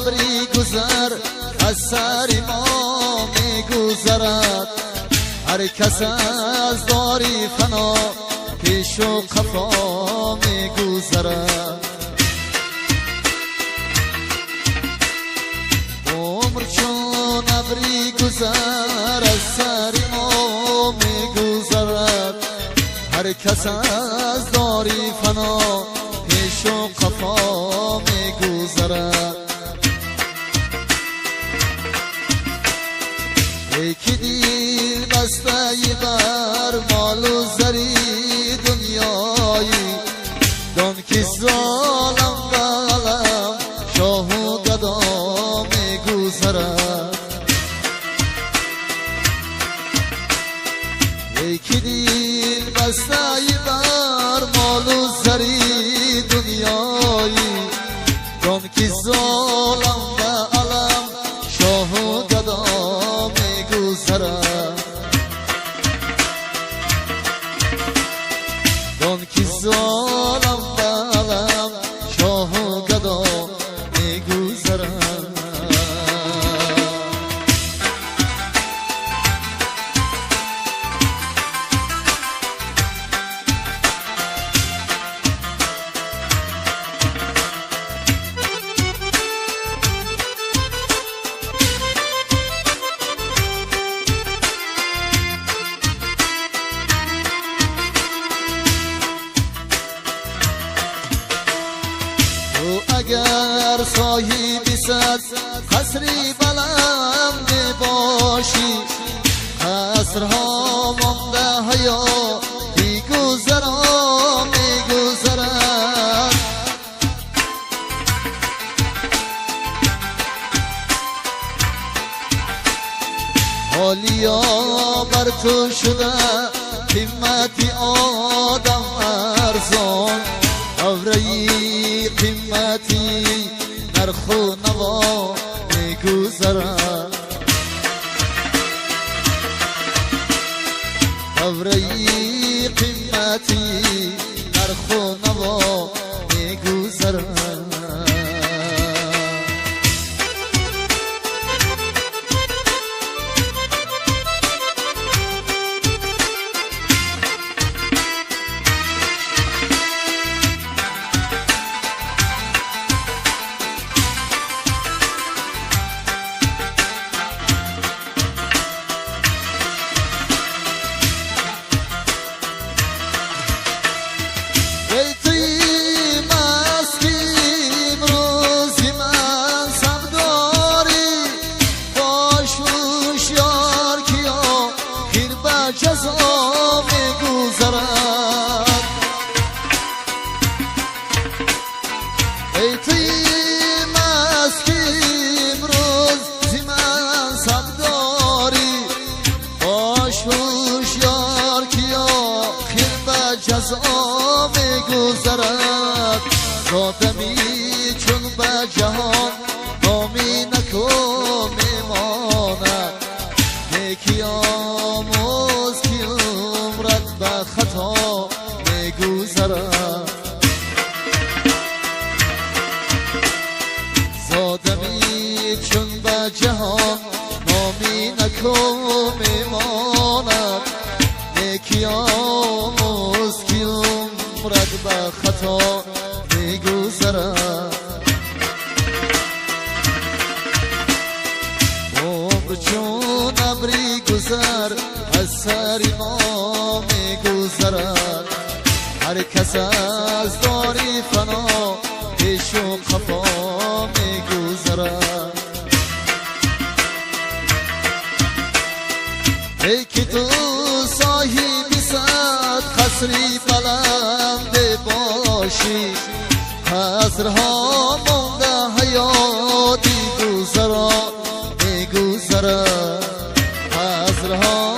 ابری گذر از سر ما میگذرد، هر کس از داری فنا پیش و قفا میگذرد. عمر چون ابری گذر از سر ما میگذرد، هر کس از داری فنا پیش و قفا میگذرد. یکی دل بسته بر مال و زری دنیایی، دان که ظالم و علم شاه و گدا میگذرد. یکی دل بسته بر مال و زری دنیایی، دان که ظالم و علم شاه و گدا میگذرد. دان که ظالم و علم شاه و گدا میگذرد. اگر صاحبی صد قصری بلند باشی، قصرها مانده حیاتی گذرا میگذرد. حالیا بر تو شده قیمتی آدم ارزان، اورایی قیمتی نرخ و نوا میگذرد. اورایی قیمتی نرخ و نوا میگذرد. جزا میگذرد. ای توی مسکی امروز زی من سب داری، باش هوشیار که آخر به جزا میگذرد. زادمی چون به جهان نامی نکو میماند، یکی آموز که عمرت به خطا میگذرد. زادمی چون به جهان نامی نکو میماند، یکی آموز که عمرت به خطا میگذرد. عمر چون ابری گذر از سر ما میگذرد، هر کس از داری فنا پیش و قفا میگذرد. ای که تو صاحبی صد قصری بلند باشی، قصرها مانده حیاتی گذرا میگذرد. قصرها